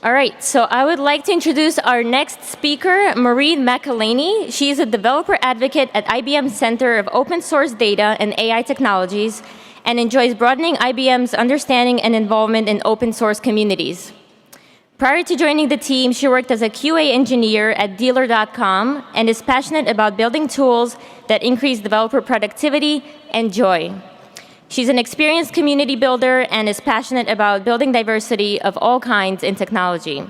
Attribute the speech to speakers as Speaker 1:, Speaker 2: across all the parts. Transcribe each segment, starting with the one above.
Speaker 1: All right, so I would like to introduce our next speaker, Maureen McElaney. She is a developer advocate at IBM Center of Open Source Data and AI Technologies and enjoys broadening IBM's understanding and involvement in open source communities. Prior to joining the team, she worked as a QA engineer at Dealer.com and is passionate about building tools that increase developer productivity and joy. She's an experienced community builder and is passionate about building diversity of all kinds in technology.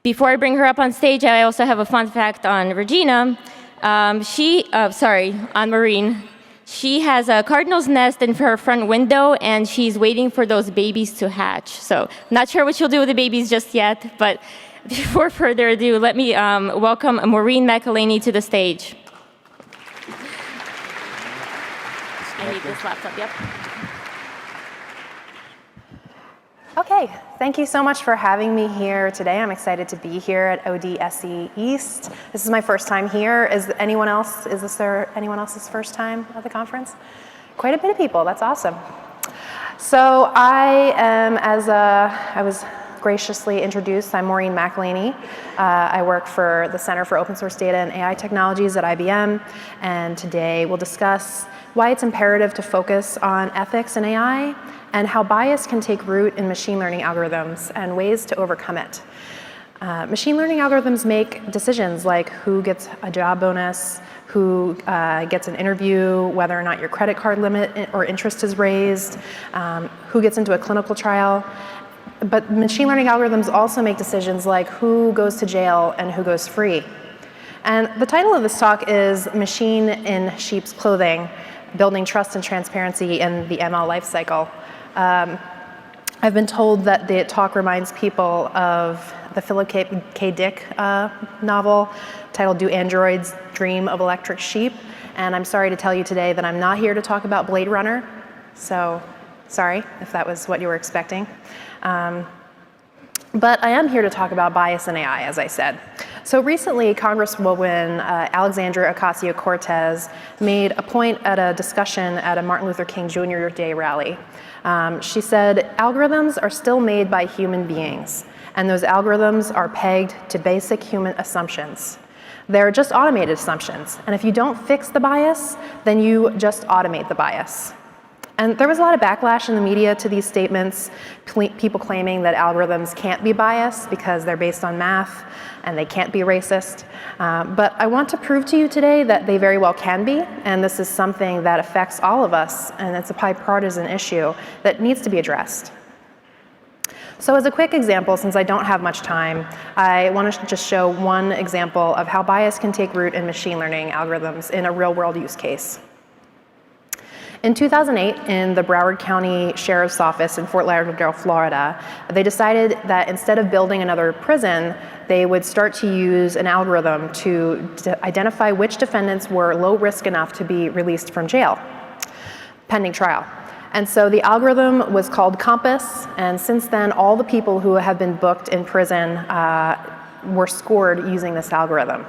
Speaker 1: Before I bring her up on stage, I also have a fun fact on Regina. On Maureen. She has a cardinal's nest in her front window, and she's waiting for those babies to hatch. So, not sure what she'll do with the babies just yet, but before further ado, let me welcome Maureen McElaney to the stage. I need this laptop, yep.
Speaker 2: Okay, thank you so much for having me here today. I'm excited to be here at ODSC East. This is my first time here. Is this anyone else's first time at the conference? Quite a bit of people, that's awesome. So I am, I was graciously introduced, I'm Maureen McElaney. I work for the Center for Open Source Data and AI Technologies at IBM, and today we'll discuss why it's imperative to focus on ethics in AI, and how bias can take root in machine learning algorithms and ways to overcome it. Machine learning algorithms make decisions like who gets a job bonus, who gets an interview, whether or not your credit card limit or interest is raised, who gets into a clinical trial. But machine learning algorithms also make decisions like who goes to jail and who goes free. And the title of this talk is Machine in Sheep's Clothing, Building Trust and Transparency in the ML Lifecycle. I've been told that the talk reminds people of the Philip K. Dick novel titled Do Androids Dream of Electric Sheep? And I'm sorry to tell you today that I'm not here to talk about Blade Runner, so sorry if that was what you were expecting. But I am here to talk about bias in AI, as I said. So recently, Congresswoman Alexandria Ocasio-Cortez made a point at a discussion at a Martin Luther King Jr. Day rally. She said, algorithms are still made by human beings, and those algorithms are pegged to basic human assumptions. They're just automated assumptions, and if you don't fix the bias, then you just automate the bias. And there was a lot of backlash in the media to these statements, people claiming that algorithms can't be biased because they're based on math and they can't be racist. But I want to prove to you today that they very well can be, and this is something that affects all of us, and it's a bipartisan issue that needs to be addressed. So as a quick example, since I don't have much time, I want to just show one example of how bias can take root in machine learning algorithms in a real-world use case. In 2008, in the Broward County Sheriff's Office in Fort Lauderdale, Florida, they decided that instead of building another prison, they would start to use an algorithm to identify which defendants were low risk enough to be released from jail, pending trial. And so the algorithm was called Compass, and since then, all the people who have been booked in prison were scored using this algorithm.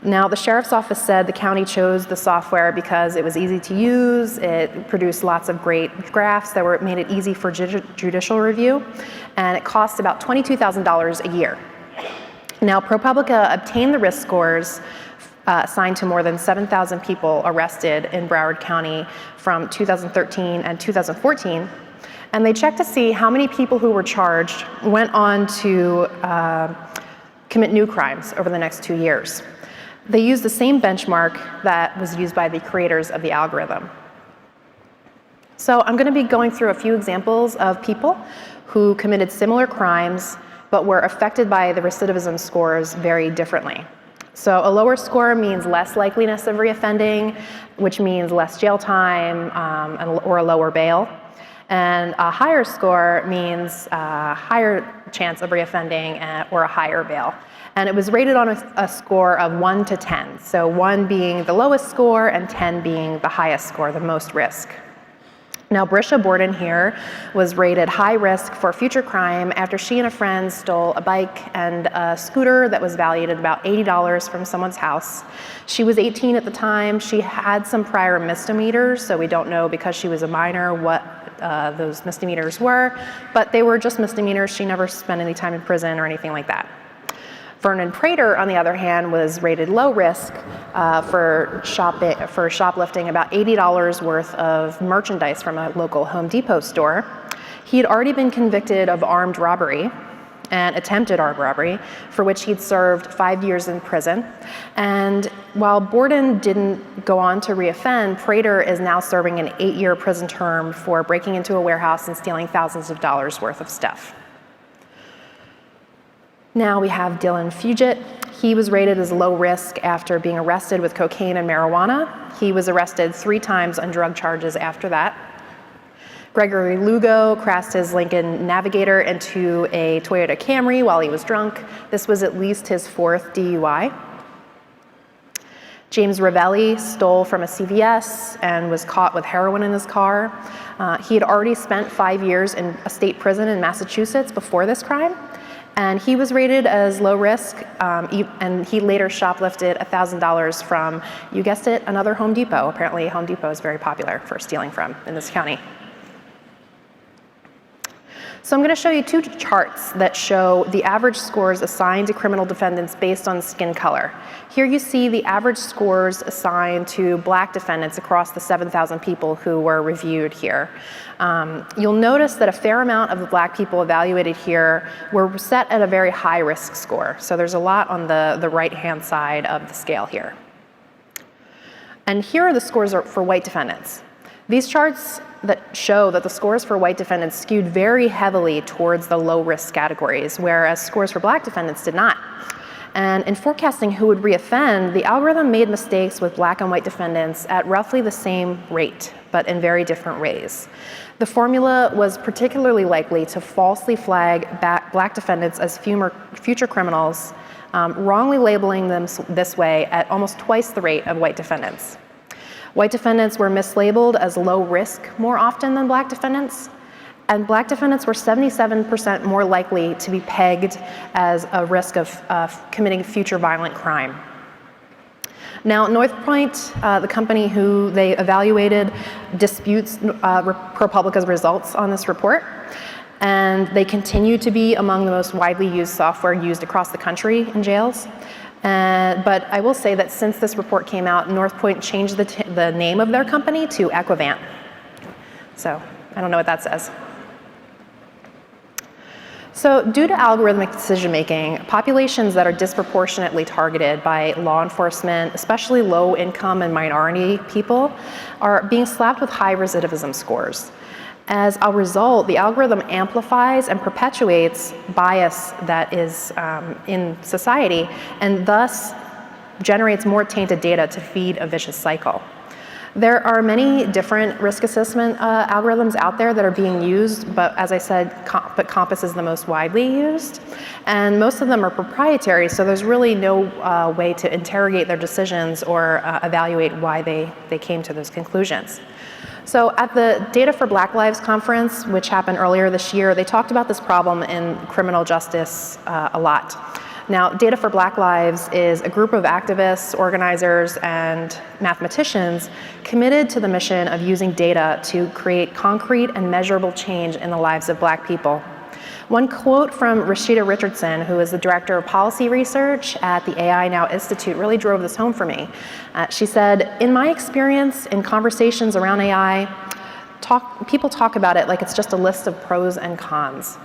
Speaker 2: Now, the sheriff's office said the county chose the software because it was easy to use, it produced lots of great graphs that made it easy for judicial review, and it cost about $22,000 a year. Now, ProPublica obtained the risk scores assigned to more than 7,000 people arrested in Broward County from 2013 and 2014, and they checked to see how many people who were charged went on to commit new crimes over the next 2 years. They used the same benchmark that was used by the creators of the algorithm. So I'm going to be going through a few examples of people who committed similar crimes but were affected by the recidivism scores very differently. So a lower score means less likeliness of reoffending, which means less jail time or a lower bail. And a higher score means a higher chance of reoffending or a higher bail. And it was rated on a score of 1 to 10. So 1 being the lowest score and 10 being the highest score, the most risk. Now, Brisha Borden here was rated high risk for future crime after she and a friend stole a bike and a scooter that was valued at about $80 from someone's house. She was 18 at the time. She had some prior misdemeanors, so we don't know because she was a minor what those misdemeanors were, but they were just misdemeanors. She never spent any time in prison or anything like that. Vernon Prater, on the other hand, was rated low risk for shoplifting about $80 worth of merchandise from a local Home Depot store. He had already been convicted of armed robbery and attempted armed robbery, for which he'd served 5 years in prison. And while Borden didn't go on to reoffend, Prater is now serving an 8-year prison term for breaking into a warehouse and stealing thousands of dollars worth of stuff. Now we have Dylan Fugit. He was rated as low risk after being arrested with cocaine and marijuana. He was arrested 3 times on drug charges after that. Gregory Lugo crashed his Lincoln Navigator into a Toyota Camry while he was drunk. This was at least his 4th DUI. James Ravelli stole from a CVS and was caught with heroin in his car. He had already spent 5 years in a state prison in Massachusetts before this crime. And he was rated as low risk, and he later shoplifted $1,000 from, you guessed it, another Home Depot. Apparently, Home Depot is very popular for stealing from in this county. So I'm going to show you 2 charts that show the average scores assigned to criminal defendants based on skin color. Here you see the average scores assigned to black defendants across the 7,000 people who were reviewed here. You'll notice that a fair amount of the black people evaluated here were set at a very high risk score. So there's a lot on the right-hand side of the scale here. And here are the scores for white defendants. These charts that show that the scores for white defendants skewed very heavily towards the low-risk categories, whereas scores for black defendants did not. And in forecasting who would reoffend, the algorithm made mistakes with black and white defendants at roughly the same rate, but in very different ways. The formula was particularly likely to falsely flag black defendants as future criminals, wrongly labeling them this way at almost twice the rate of white defendants. White defendants were mislabeled as low risk more often than black defendants, and black defendants were 77% more likely to be pegged as a risk of committing future violent crime. Now, NorthPoint, the company who they evaluated, disputes ProPublica's results on this report, and they continue to be among the most widely used software used across the country in jails. But I will say that since this report came out, NorthPoint changed the name of their company to Equivant. So I don't know what that says. So due to algorithmic decision-making, populations that are disproportionately targeted by law enforcement, especially low-income and minority people, are being slapped with high recidivism scores. As a result, the algorithm amplifies and perpetuates bias that is in society, and thus generates more tainted data to feed a vicious cycle. There are many different risk assessment algorithms out there that are being used, but as I said, Compass is the most widely used. And most of them are proprietary, so there's really no way to interrogate their decisions or evaluate why they came to those conclusions. So at the Data for Black Lives conference, which happened earlier this year, they talked about this problem in criminal justice a lot. Now, Data for Black Lives is a group of activists, organizers, and mathematicians committed to the mission of using data to create concrete and measurable change in the lives of black people. One quote from Rashida Richardson, who is the director of policy research at the AI Now Institute, really drove this home for me. She said, "In my experience in conversations around AI, people talk about it like it's just a list of pros and cons.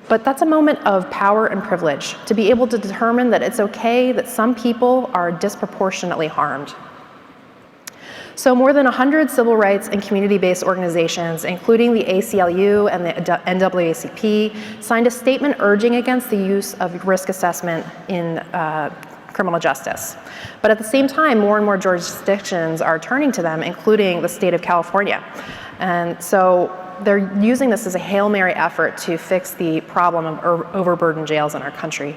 Speaker 2: But that's a moment of power and privilege, to be able to determine that it's okay that some people are disproportionately harmed." So more than 100 civil rights and community-based organizations, including the ACLU and the NAACP, signed a statement urging against the use of risk assessment in criminal justice. But at the same time, more and more jurisdictions are turning to them, including the state of California. And so they're using this as a Hail Mary effort to fix the problem of overburdened jails in our country.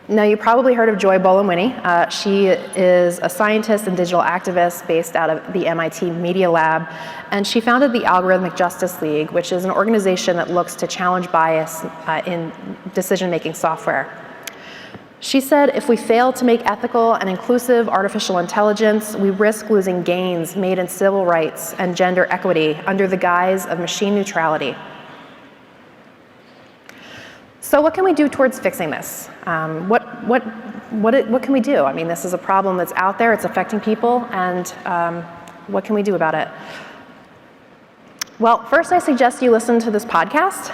Speaker 2: Now, you probably heard of Joy Buolamwini. She is a scientist and digital activist based out of the MIT Media Lab, and she founded the Algorithmic Justice League, which is an organization that looks to challenge bias in decision-making software. She said, if we fail to make ethical and inclusive artificial intelligence, we risk losing gains made in civil rights and gender equity under the guise of machine neutrality. So what can we do towards fixing this? What can we do? I mean, this is a problem that's out there, it's affecting people, and what can we do about it? Well, first I suggest you listen to this podcast.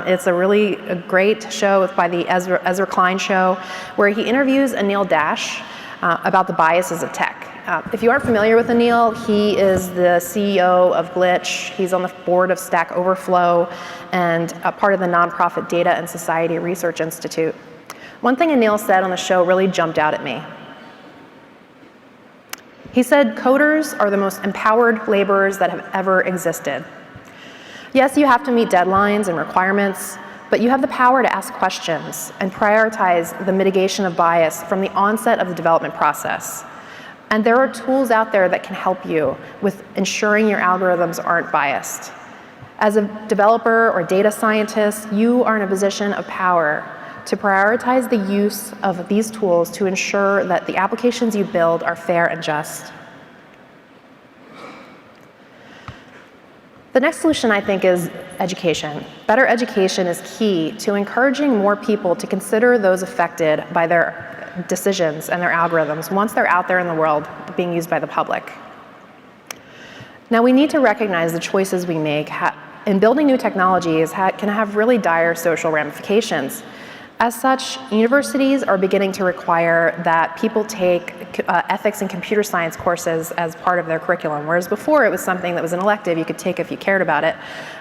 Speaker 2: It's a really great show by the Ezra Klein Show, where he interviews Anil Dash about the biases of tech. If you aren't familiar with Anil, he is the CEO of Glitch. He's on the board of Stack Overflow and a part of the nonprofit Data and Society Research Institute. One thing Anil said on the show really jumped out at me. He said, coders are the most empowered laborers that have ever existed. Yes, you have to meet deadlines and requirements, but you have the power to ask questions and prioritize the mitigation of bias from the onset of the development process. And there are tools out there that can help you with ensuring your algorithms aren't biased. As a developer or data scientist, you are in a position of power to prioritize the use of these tools to ensure that the applications you build are fair and just. The next solution, I think, is education. Better education is key to encouraging more people to consider those affected by their decisions and their algorithms once they're out there in the world being used by the public. Now, we need to recognize the choices we make in building new technologies can have really dire social ramifications. As such, universities are beginning to require that people take ethics and computer science courses as part of their curriculum, whereas before it was something that was an elective you could take if you cared about it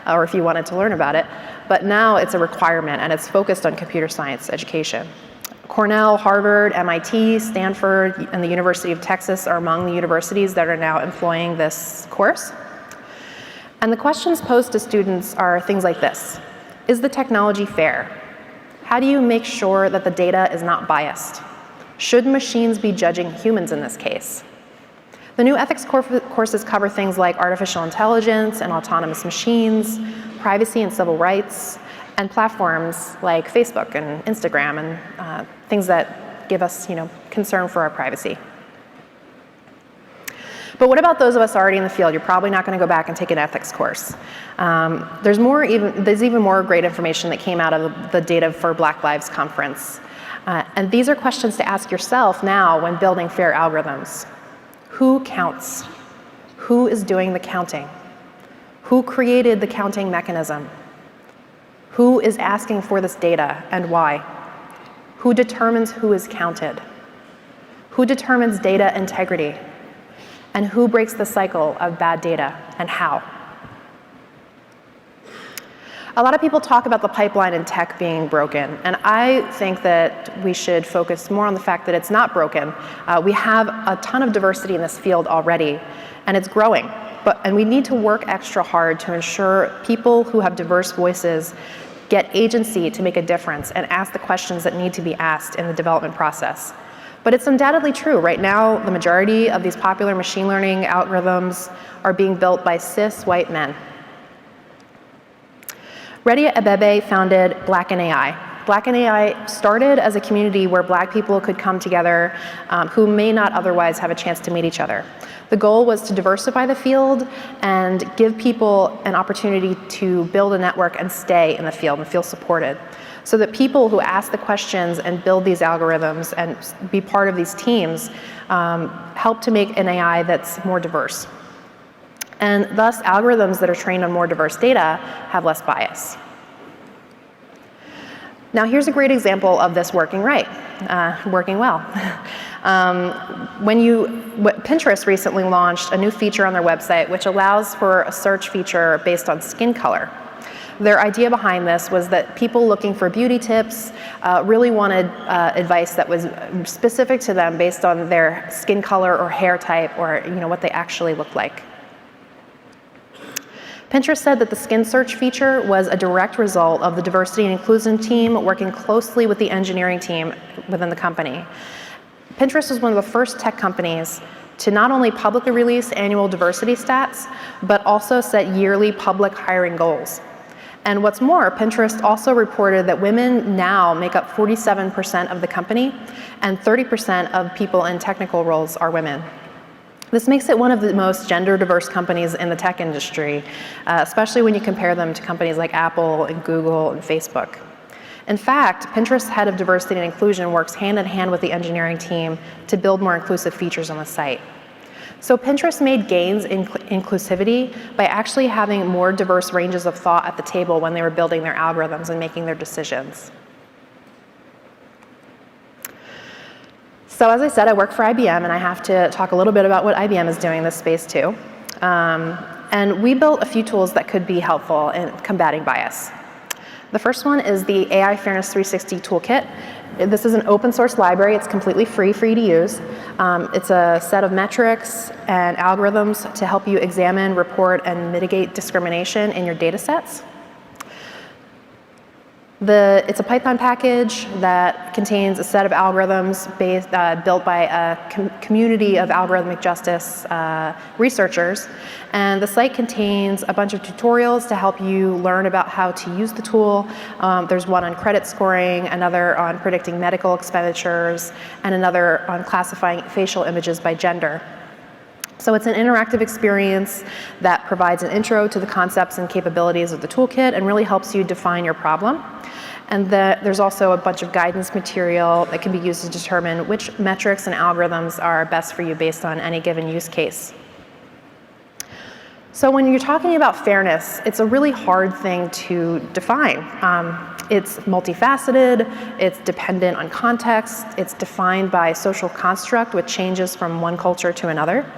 Speaker 2: or if you wanted to learn about it. But now it's a requirement, and it's focused on computer science education. Cornell, Harvard, MIT, Stanford, and the University of Texas are among the universities that are now employing this course. And the questions posed to students are things like this. Is the technology fair? How do you make sure that the data is not biased? Should machines be judging humans in this case? The new ethics courses cover things like artificial intelligence and autonomous machines, privacy and civil rights, and platforms like Facebook and Instagram and things that give us, concern for our privacy. But what about those of us already in the field? You're probably not going to go back and take an ethics course. There's even more great information that came out of the Data for Black Lives conference. And these are questions to ask yourself now when building fair algorithms. Who counts? Who is doing the counting? Who created the counting mechanism? Who is asking for this data and why? Who determines who is counted? Who determines data integrity? And who breaks the cycle of bad data and how? A lot of people talk about the pipeline in tech being broken, and I think that we should focus more on the fact that it's not broken. We have a ton of diversity in this field already, and it's growing. And we need to work extra hard to ensure people who have diverse voices get agency to make a difference and ask the questions that need to be asked in the development process. But it's undoubtedly true. Right now, the majority of these popular machine learning algorithms are being built by cis white men. Redia Abebe founded Black in AI. Black in AI started as a community where Black people could come together who may not otherwise have a chance to meet each other. The goal was to diversify the field and give people an opportunity to build a network and stay in the field and feel supported, so that people who ask the questions and build these algorithms and be part of these teams help to make an AI that's more diverse. And thus, algorithms that are trained on more diverse data have less bias. Now, here's a great example of this working right, working well. Pinterest recently launched a new feature on their website which allows for a search feature based on skin color. Their idea behind this was that people looking for beauty tips really wanted advice that was specific to them based on their skin color or hair type or what they actually looked like. Pinterest said that the skin search feature was a direct result of the diversity and inclusion team working closely with the engineering team within the company. Pinterest was one of the first tech companies to not only publicly release annual diversity stats, but also set yearly public hiring goals. And what's more, Pinterest also reported that women now make up 47% of the company, and 30% of people in technical roles are women. This makes it one of the most gender-diverse companies in the tech industry, especially when you compare them to companies like Apple and Google and Facebook. In fact, Pinterest's head of diversity and inclusion works hand in hand with the engineering team to build more inclusive features on the site. So Pinterest made gains in inclusivity by actually having more diverse ranges of thought at the table when they were building their algorithms and making their decisions. So as I said, I work for IBM, and I have to talk a little bit about what IBM is doing in this space too. And we built a few tools that could be helpful in combating bias. The first one is the AI Fairness 360 Toolkit. This is an open source library. It's completely free for you to use. It's a set of metrics and algorithms to help you examine, report, and mitigate discrimination in your data sets. It's a Python package that contains a set of algorithms built by a community of algorithmic justice researchers. And the site contains a bunch of tutorials to help you learn about how to use the tool. There's one on credit scoring, another on predicting medical expenditures, and another on classifying facial images by gender. So it's an interactive experience that provides an intro to the concepts and capabilities of the toolkit and really helps you define your problem. And there's also a bunch of guidance material that can be used to determine which metrics and algorithms are best for you based on any given use case. So when you're talking about fairness, it's a really hard thing to define. It's multifaceted, it's dependent on context, it's defined by social construct, which changes from one culture to another.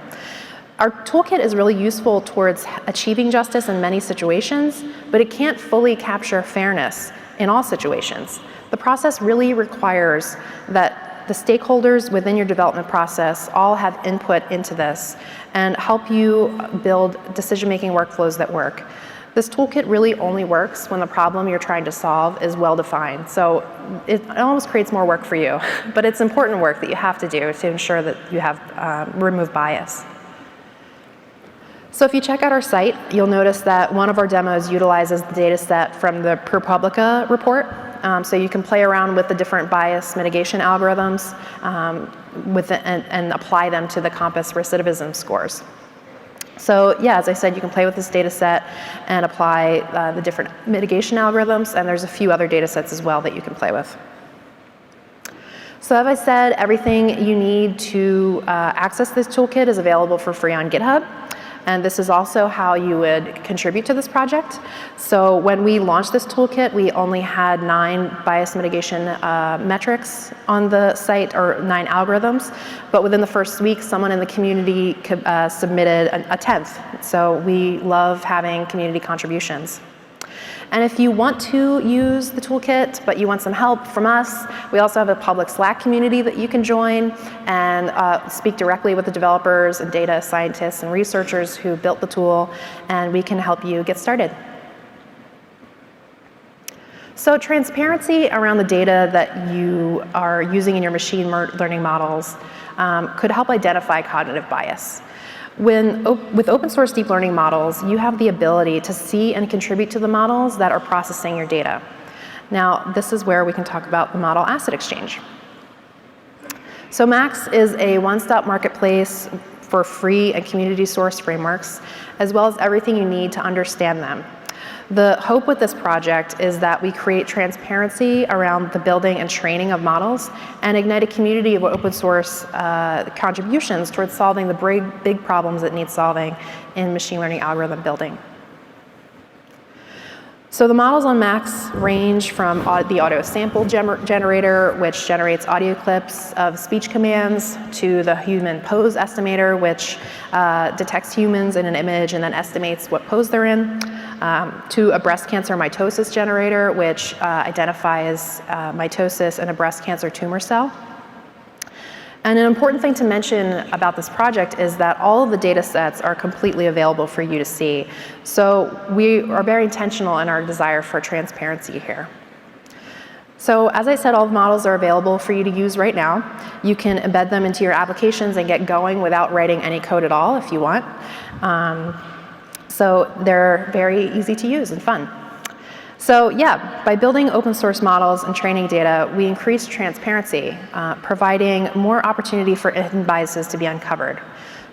Speaker 2: Our toolkit is really useful towards achieving justice in many situations, but it can't fully capture fairness in all situations. The process really requires that the stakeholders within your development process all have input into this and help you build decision-making workflows that work. This toolkit really only works when the problem you're trying to solve is well-defined. So it almost creates more work for you, but it's important work that you have to do to ensure that you have remove bias. So if you check out our site, you'll notice that one of our demos utilizes the data set from the ProPublica report. So you can play around with the different bias mitigation algorithms and apply them to the Compass recidivism scores. So yeah, as I said, you can play with this data set and apply the different mitigation algorithms, and there's a few other data sets as well that you can play with. So as I said, everything you need to access this toolkit is available for free on GitHub. And this is also how you would contribute to this project. So when we launched this toolkit, we only had 9 bias mitigation metrics on the site, or 9 algorithms. But within the first week, someone in the community submitted a 10th. So we love having community contributions. And if you want to use the toolkit, but you want some help from us, we also have a public Slack community that you can join and speak directly with the developers and data scientists and researchers who built the tool, and we can help you get started. So transparency around the data that you are using in your machine learning models could help identify cognitive bias. With open source deep learning models, you have the ability to see and contribute to the models that are processing your data. Now, this is where we can talk about the Model Asset Exchange. So Max is a one-stop marketplace for free and community-sourced frameworks, as well as everything you need to understand them. The hope with this project is that we create transparency around the building and training of models and ignite a community of open source contributions towards solving the big problems that need solving in machine learning algorithm building. So the models on Max range from the auto sample generator, which generates audio clips of speech commands, to the human pose estimator, which detects humans in an image and then estimates what pose they're in, to a breast cancer mitosis generator, which identifies mitosis in a breast cancer tumor cell. And an important thing to mention about this project is that all of the data sets are completely available for you to see. So we are very intentional in our desire for transparency here. So as I said, all the models are available for you to use right now. You can embed them into your applications and get going without writing any code at all if you want. So they're very easy to use and fun. So yeah, by building open source models and training data, we increase transparency, providing more opportunity for hidden biases to be uncovered.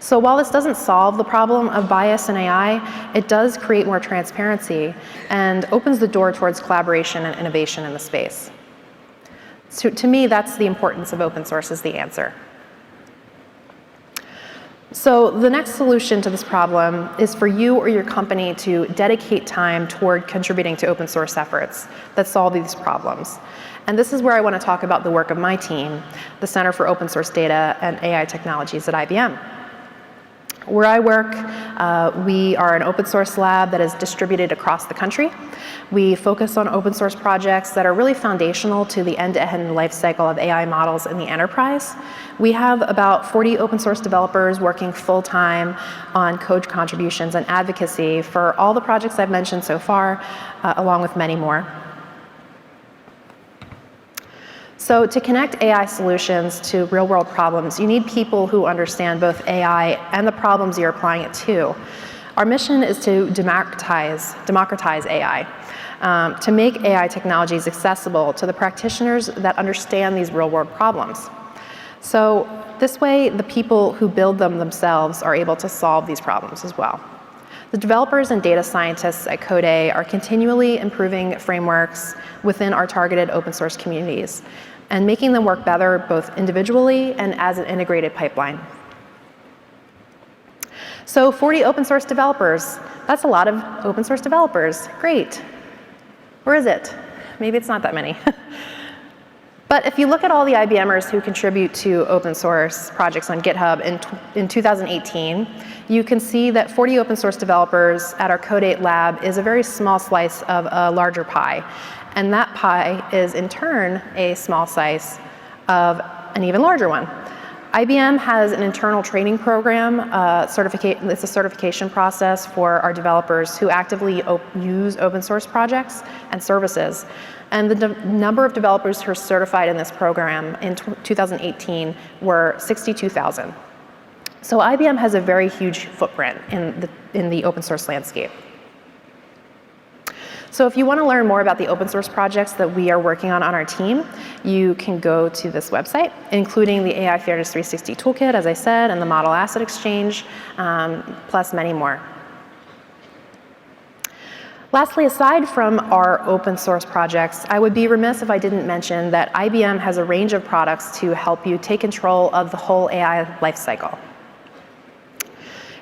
Speaker 2: So while this doesn't solve the problem of bias in AI, it does create more transparency and opens the door towards collaboration and innovation in the space. So to me, that's the importance of open source as the answer. So the next solution to this problem is for you or your company to dedicate time toward contributing to open source efforts that solve these problems. And this is where I want to talk about the work of my team, the Center for Open Source Data and AI Technologies at IBM. Where I work, we are an open source lab that is distributed across the country. We focus on open source projects that are really foundational to the end-to-end life cycle of AI models in the enterprise. We have about 40 open source developers working full-time on code contributions and advocacy for all the projects I've mentioned so far, along with many more. So to connect AI solutions to real-world problems, you need people who understand both AI and the problems you're applying it to. Our mission is to democratize AI, to make AI technologies accessible to the practitioners that understand these real-world problems. So this way, the people who build them themselves are able to solve these problems as well. The developers and data scientists at CODAIT are continually improving frameworks within our targeted open source communities and making them work better both individually and as an integrated pipeline. So 40 open source developers, that's a lot of open source developers. Great. Where is it? Maybe it's not that many. But if you look at all the IBMers who contribute to open source projects on GitHub in 2018, you can see that 40 open source developers at our CODAIT lab is a very small slice of a larger pie. And that pie is, in turn, a small slice of an even larger one. IBM has an internal training program, it's a certification process for our developers who actively use open source projects and services. And the number of developers who are certified in this program in 2018 were 62,000. So IBM has a very huge footprint in the open source landscape. So if you want to learn more about the open source projects that we are working on our team, you can go to this website, including the AI Fairness 360 Toolkit, as I said, and the Model Asset Exchange, plus many more. Lastly, aside from our open source projects, I would be remiss if I didn't mention that IBM has a range of products to help you take control of the whole AI lifecycle.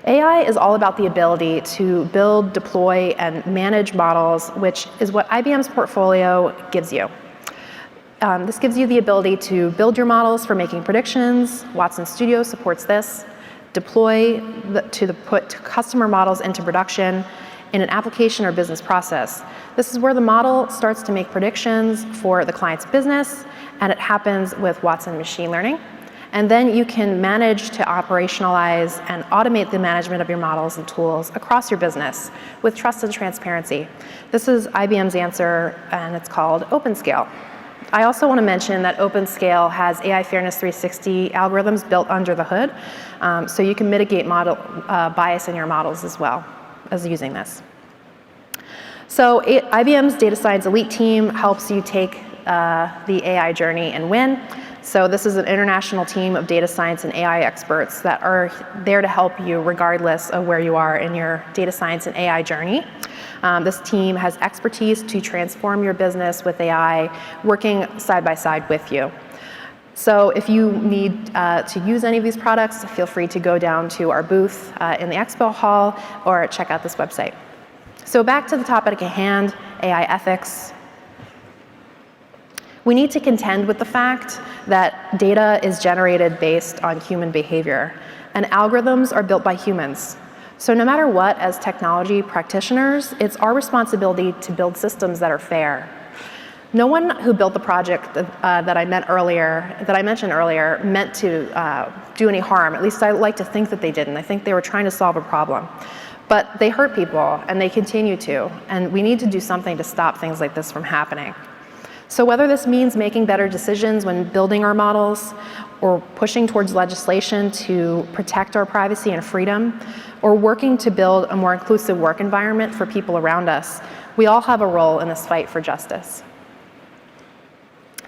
Speaker 2: AI is all about the ability to build, deploy, and manage models, which is what IBM's portfolio gives you. This gives you the ability to build your models for making predictions. Watson Studio supports this. Deploy put customer models into production in an application or business process. This is where the model starts to make predictions for the client's business, and it happens with Watson Machine Learning. And then you can manage to operationalize and automate the management of your models and tools across your business with trust and transparency. This is IBM's answer, and it's called OpenScale. I also want to mention that OpenScale has AI Fairness 360 algorithms built under the hood, so you can mitigate model bias in your models as well as using this. So IBM's data science elite team helps you take the AI journey and win. So this is an international team of data science and AI experts that are there to help you regardless of where you are in your data science and AI journey. This team has expertise to transform your business with AI, working side by side with you. So if you need to use any of these products, feel free to go down to our booth in the expo hall or check out this website. So back to the topic at hand, AI ethics. We need to contend with the fact that data is generated based on human behavior, and algorithms are built by humans. So no matter what, as technology practitioners, it's our responsibility to build systems that are fair. No one who built the project that I mentioned earlier meant to do any harm. At least I like to think that they didn't. I think they were trying to solve a problem. But they hurt people, and they continue to, and we need to do something to stop things like this from happening. So whether this means making better decisions when building our models, or pushing towards legislation to protect our privacy and freedom, or working to build a more inclusive work environment for people around us, we all have a role in this fight for justice.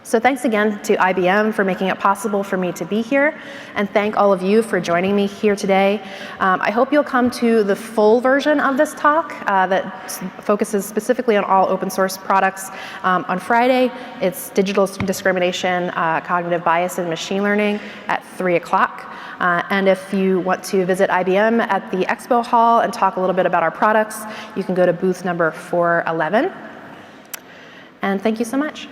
Speaker 2: So thanks again to IBM for making it possible for me to be here, and thank all of you for joining me here today. I hope you'll come to the full version of this talk that focuses specifically on all open source products on Friday. It's digital discrimination, cognitive bias, and machine learning at 3 o'clock. And if you want to visit IBM at the Expo Hall and talk a little bit about our products, you can go to booth number 411. And thank you so much.